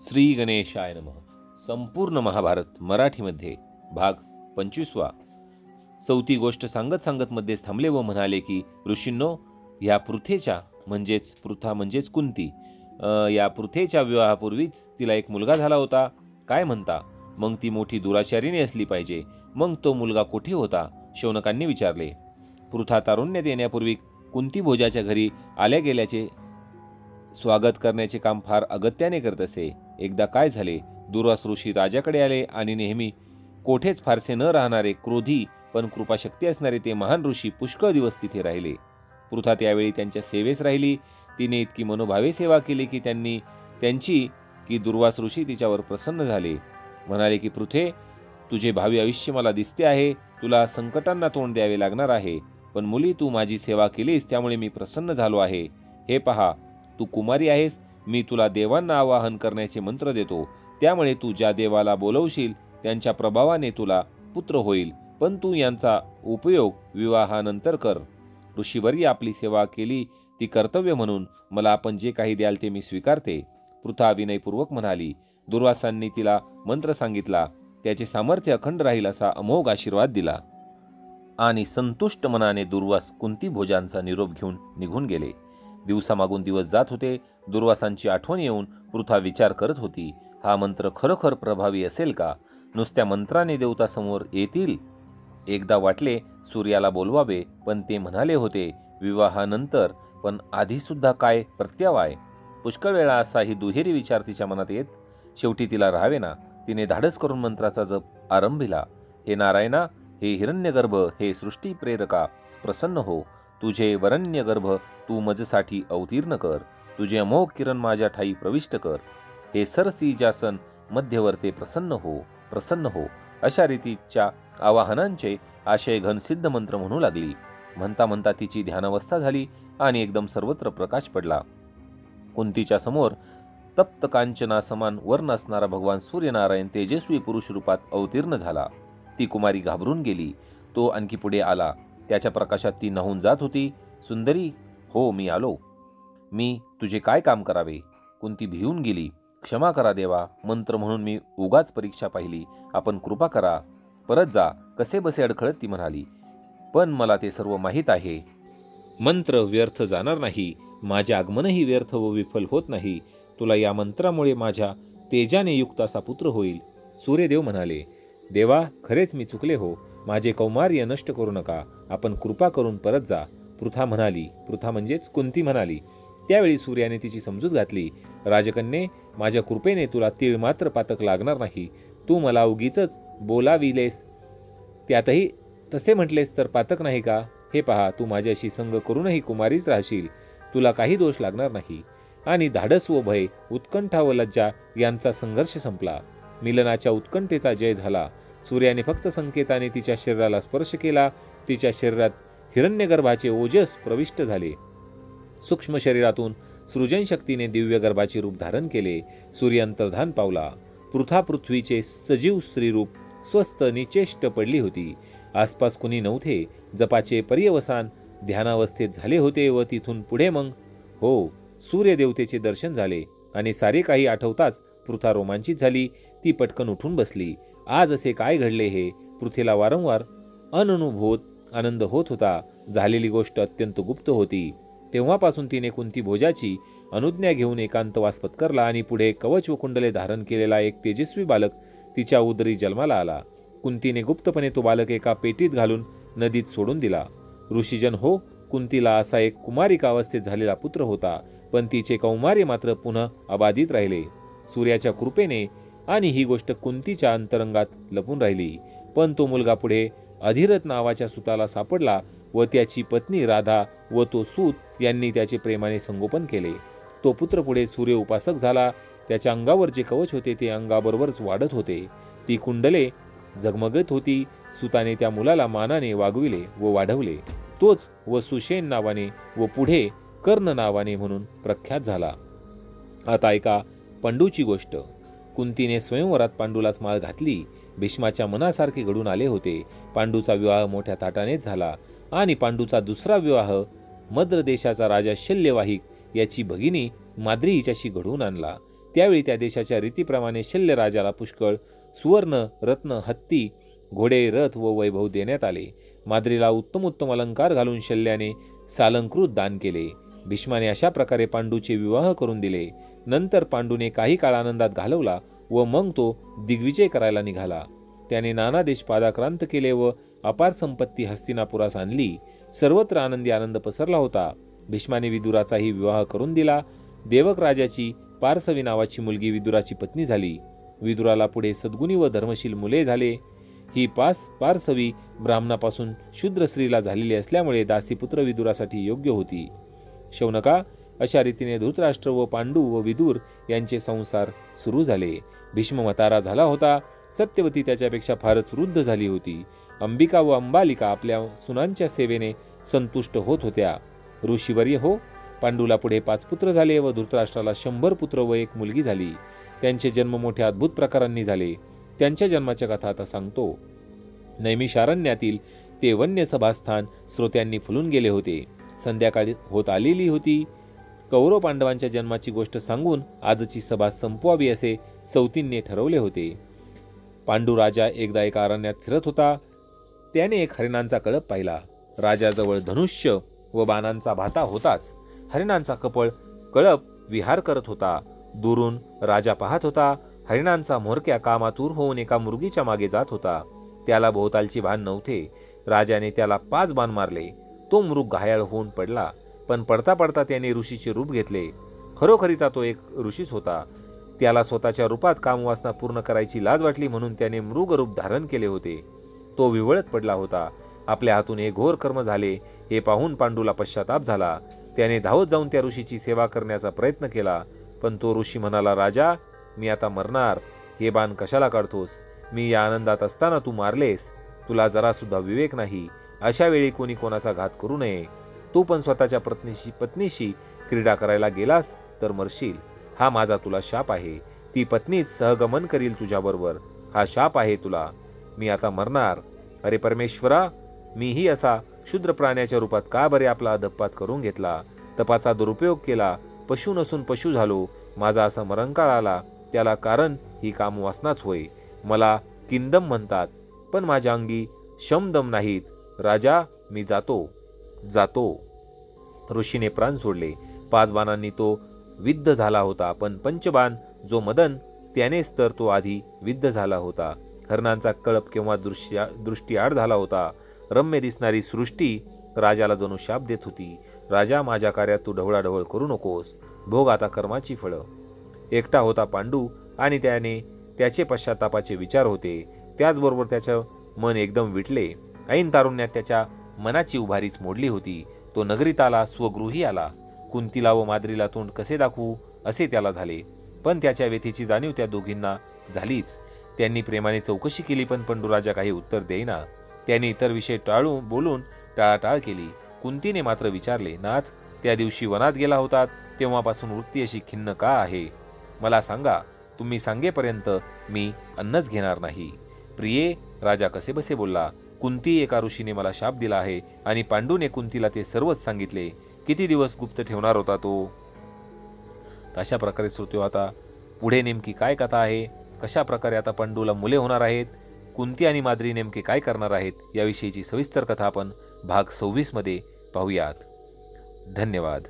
श्री गणेशाय नमः. संपूर्ण महाभारत मराठीमध्ये भाग 25वा. चौथी गोष्ट सांगत सांगत मध्येच थांबले व म्हणाले की ऋषींनो, ह्या पृथेच्या म्हणजेच कुंती या पृथेच्या विवाहापूर्वीच तिला एक मुलगा झाला होता. काय म्हणता? मग ती मोठी दुराचारीने असली पाहिजे. मग तो मुलगा कुठे होता? शौनकांनी विचारले. पृथा तारुण्यात येण्यापूर्वी कुंती भोजाच्या घरी आल्या गेल्याचे स्वागत करण्याचे काम फार अगत्याने करत असे. एकदा काय झाले, दुर्वास ऋषी राजाकडे आले आणि नेहमी कोठेच फारसे न राहणारे, क्रोधी पण कृपाशक्ती असणारे ते महान ऋषी पुष्कळ दिवस तिथे राहिले. पृथा त्यावेळी त्यांच्या सेवेस राहिली. तिने इतकी मनोभावे सेवा केली की दुर्वास ऋषी तिच्यावर प्रसन्न झाले. म्हणाले की पृथे, तुझे भावी आयुष्य मला दिसते आहे. तुला संकटांना तोंड द्यावे लागणार आहे, पण मुली तू माझी सेवा केलीस त्यामुळे मी प्रसन्न झालो आहे. हे पहा, तू कुमारी आहेस. मी तुला देवांना आवाहन करण्याचे मंत्र देतो. त्यामुळे तू ज्या देवाला बोलवशील त्यांच्या प्रभावाने तुला पुत्र होईल, पण तू यांचा उपयोग विवाहानंतर कर. ऋषीवर्य, आपली सेवा केली ती कर्तव्य म्हणून मला आपण जे काही द्याल ते मी स्वीकारते. पृथा विनयपूर्वक म्हणाली. दुर्वासांनी तिला मंत्र सांगितला. त्याचे सामर्थ्य अखंड राहील असा अमोघ आशीर्वाद दिला आणि संतुष्ट मनाने दुर्वास कुंती भोजांचा निरोप घेऊन निघून गेले. दिवसामागून दिवस जात होते. दुर्वासांची आठवण येऊन पृथा विचार करत होती, हा मंत्र खरोखर प्रभावी असेल का? नुसत्या मंत्राने देवता समोर येतील? एकदा वाटले सूर्याला बोलवावे, पण ते म्हणाले होते विवाहानंतर, पण आधी सुद्धा काय प्रत्यावाय? पुष्कळ वेळा असा ही दुहेरी विचार तिच्या मनात येत. शेवटी तिला राहावे ना. तिने धाडस करून मंत्राचा जप आरंभिला. हे नारायणा, हे हिरण्यगर्भ, हे सृष्टी प्रेरका, प्रसन्न हो. तुझे वरण्यगर्भ तू मजसाठी अवतीर्ण कर. तुझे अमोघ किरण माझ्या ठाई प्रविष्ट कर. हे सरसीजासन मध्यवर्ते प्रसन्न हो. अशा रीतीच्या आवाहनांचे आशय घनसिद्ध मंत्र म्हणू लागली. म्हणता म्हणता तिची ध्यानावस्था झाली आणि एकदम सर्वत्र प्रकाश पडला. कुंतीच्या समोर तप्त कांचना समान वर्ण असणारा भगवान सूर्यनारायण तेजस्वी पुरुष रूपात अवतीर्ण झाला. ती कुमारी घाबरून गेली. तो आणखी पुढे आला. त्याच्या प्रकाशात ती न्हाऊन जात होती. सुंदरी, हो, मी आलो. मी तुझे काय काम करावे? कुंती भिवून गेली. क्षमा करा देवा, मंत्र म्हणून मी उगाच परीक्षा पाहिली. आपण कृपा करा. परत जा. कसे बसे अडखळत ती म्हणाली. पण मला ते सर्व माहीत आहे. मंत्र व्यर्थ जाणार नाही. माझे आगमनही व्यर्थ व विफल होत नाही. तुला या मंत्रामुळे माझ्या तेजाने युक्त असा पुत्र होईल. सूर्यदेव म्हणाले, देवा, खरेच मी चुकले हो. माझे कौमार्य नष्ट करू नका. आपण कृपा करून परत जा. पृथा म्हणजेच कुंती म्हणाली. त्यावेळी सूर्याने तिची समजूत घातली. राजकन्ये, माझ्या कृपेने तुला तीळ मात्र पातक लागणार नाही. तू मला उगीच बोलाविलेस, त्यातही तसे म्हटलेस तर पातक नाही का? हे पहा, तू माझ्याशी संग करूनही कुमारीच राहशील. तुला काही दोष लागणार नाही. आणि धाडस व भय, उत्कंठा व लज्जा यांचा संघर्ष संपला. मिलनाच्या उत्कंठेचा जय झाला. सूर्याने फक्त संकेताने तिच्या शरीराला स्पर्श केला. तिच्या शरीरात हिरण्यगर्भाचे ओजस प्रविष्ट झाले. सूक्ष्म शरीरातून सृजन शक्तीने दिव्य गर्भाचे रूप धारण केले. सूर्य अंतर्धान पावला. पृथा पृथ्वीचे सजीव स्त्रीरूप स्वस्थ निचेष्ट पडली होती. आसपास कुणी नव्हते. जपाचे पर्यवसान ध्यानावस्थेत झाले होते व तिथून पुढे मग सूर्यदेवतेचे दर्शन झाले आणि सारे काही आठवताच पृथा रोमांचित झाली. ती पटकन उठून बसली. आज असे काय घडले हे पृथेला वारंवार अननुभूत आनंद होत होता. झालेली गोष्ट अत्यंत गुप्त होती. तेव्हापासून तिने कुंती भोजाची अनुज्ञा घेऊन एकांतवास पत्करला आणि पुढे कवच व कुंडले धारण केलेला एक तेजस्वी बालक तिच्या उदरी जन्माला आला. कुंतीने गुप्तपणे तो बालक एका पेटीत घालून नदीत सोडून दिला. ऋषीजन हो, कुंतीला असा एक कुमारिका अवस्थेत झालेला पुत्र होता, पण तिचे कौमार्य मात्र पुन्हा अबाधित राहिले. सूर्याच्या कृपेने आणि ही गोष्ट कुंतीच्या अंतरंगात लपून राहिली. पण तो मुलगा पुढे अधिरथ नावाच्या सुताला सापडला व त्याची पत्नी राधा व तो सूत यांनी त्याचे प्रेमाने संगोपन केले. तो पुत्र पुढे सूर्य उपासक झाला. त्याच्या अंगावर जे कवच होते ते अंगाबरोबरच वाढत होते. ती कुंडले झगमगत होती. सुताने त्या मुलाला मानाने वागविले व वाढवले. तोच वसुसेन नावाने व पुढे कर्ण नावाने म्हणून प्रख्यात झाला. आता ऐका पांडूची गोष्ट. कुंतीने स्वयंवरात पांडूलाच माळ घातली. भीष्माच्या मनासारखे घडून आले होते. पांडूचा विवाह मोठ्या थाटानेच झाला आणि पांडूचा दुसरा विवाह मद्र देशाचा राजा शल्यवाहिक याची भगिनी माद्री हिच्याशी घडवून आणला. त्यावेळी त्या देशाच्या रीतीप्रमाणे शल्य राजाला पुष्कळ सुवर्ण, रत्न, हत्ती, घोडे, रथ व वैभव देण्यात आले. माद्रीला उत्तम उत्तम अलंकार घालून शल्याने सालंकृत दान केले. भीष्माने अशा प्रकारे पांडूचे विवाह करून दिले. नंतर पांडूने काही काळ आनंदात घालवला व मग तो दिग्विजय करायला निघाला. त्याने नाना देश पादाक्रांत केले व अपार संपत्ती हस्तिनापुरास आणली. सर्वत्र आनंदी आनंद पसरला होता. भीष्माने विदुराचाही विवाह करून दिला. देवक राजाची पार्सवी नावाची मुलगी विदुराची पत्नी झाली. विदुराला पुढे सद्गुणी व धर्मशील मुले झाले. ही पार्सवी ब्राह्मणापासून शूद्र स्त्रीला झालेली असल्यामुळे दासीपुत्र विदुरासाठी योग्य होती. शौनका, अशा रीतीने धृतराष्ट्र व पांडू व विदुर यांचे संसार सुरू झाले. भीष्म म्हातारा झाला होता. सत्यवती त्याच्यापेक्षा फारच वृद्ध झाली होती. अंबिका व अंबालिका आपल्या सुनांच्या सेवेने संतुष्ट होत होत्या. ऋषीवर्य हो, पांडूला पुढे 5 पुत्र झाले व धृतराष्ट्राला 100 पुत्र व 1 मुलगी झाली. त्यांचे जन्म मोठ्या अद्भुत प्रकारांनी झाले. त्यांच्या जन्माच्या कथा आता सांगतो. नैमिषारण्यातील ते वन्य सभास्थान श्रोत्यांनी फुलून गेले होते. संध्याकाळी होत आलेली होती. कौरव पांडवांच्या जन्माची गोष्ट सांगून आजची सभा संपवावी असे सौतींनी ठरवले होते. पांडू राजा एकदा एका अरण्यात फिरत होता. त्याने एक हरिणांचा कळप पाहिला. राजाजवळ धनुष्य व बाणांचा भाता होताच. हरिणांचा कळप विहार करत होता. दुरून राजा पाहत होता. हरिणांचा म्होरक्या कामातूर होऊन एका मुर्गीच्या मागे जात होता. त्याला भोवतालची भान नव्हते. राजाने त्याला 5 बाण मारले. तो मृग घायाळ होऊन पडला. पण पडता पडता त्याने ऋषीचे रूप घेतले. खरोखरीचा तो एक ऋषीच होता. त्याला स्वतःच्या रूपात कामवासना पूर्ण करायची लाज वाटली म्हणून त्याने मृग रूप धारण केले होते. तो विवळत पडला होता. आपल्या हातून हे घोर कर्म झाले हे पाहून पांडूला पश्चाताप झाला. त्याने धावत जाऊन त्या ऋषीची सेवा करण्याचा प्रयत्न केला. पण तो ऋषी म्हणाला, राजा, मी आता मरणार. हे बाण कशाला काढतोस? मी या आनंदात असताना तू मारलेस. तुला जरा सुद्धा विवेक नाही. अशा वेळी कोणी कोणाचा घात करू नये. तू पण स्वतःच्या पत्नीशी क्रीडा करायला गेलास तर मरशील. हा माझा तुला शाप आहे. ती पत्नीच सहगमन करील तुझ्याबरोबर. हा शाप आहे तुला. मी आता मरणार. अरे परमेश्वरा, मीही असा शूद्र प्राण्याच्या रूपात का बरे आपला अधपात करून घेतला? तपाचा दुरुपयोग केला. पशु नसून पशु झालो. माझा असा मरणकाळ आला. त्याला कारण ही कामवासनाच होय. मला किंदम म्हणतात, पण माझ्या अंगी शमदम नाहीत. राजा, मी जातो. ऋषीने प्राण सोडले. 5 बाणांनी तो विद्ध झाला होता. पण पंचबाण जो मदन, त्यानेच तर तो आधी विद्ध झाला होता. हरणांचा कळप केव्हा दृष्टीआड झाला होता. रम्य दिसणारी सृष्टी राजाला जणू शाप देत होती. राजा, माझ्या कार्यात तू ढवळाढवळ करू नकोस. भोग आता कर्माची फळं. एकटा होता पांडू आणि त्याचे पश्चातापाचे विचार होते. त्याचबरोबर त्याचं मन एकदम विटले. ऐन तारुण्यात त्याच्या मनाची उभारीच मोडली होती. तो नगरीत आला, स्वगृही आला. कुंतीला व माद्रीला तोंड कसे दाखवू असे त्याला झाले. पण त्याच्या व्यथेची जाणीव त्या दोघींना झालीच. त्यांनी प्रेमाने चौकशी केली, पण पंडूराजा काही उत्तर देईना. त्यांनी इतर विषय बोलून टाळाटाळ केली. कुंतीने मात्र विचारले, नाथ, त्या दिवशी वनात गेला होतात तेव्हापासून वृत्ती अशी खिन्न का आहे? मला सांगा. तुम्ही सांगेपर्यंत मी अन्नच घेणार नाही. प्रिये, राजा कसेबसे बोलला. कुंती, एका ऋषीने मला शाप दिला आहे आणि पांडूने कुंतीला ते सर्वच सांगितले. किती दिवस गुप्त ठेवणार होता तो? अशा प्रकारे श्रोत्यो, आता पुढे नेमकी काय कथा आहे, कशा प्रकारे आता पांडूला मुले होणार आहेत, कुंती आणि माद्री नेमके काय करणार आहेत, याविषयीची सविस्तर कथा आपण भाग 26 मध्ये पाहूयात. धन्यवाद.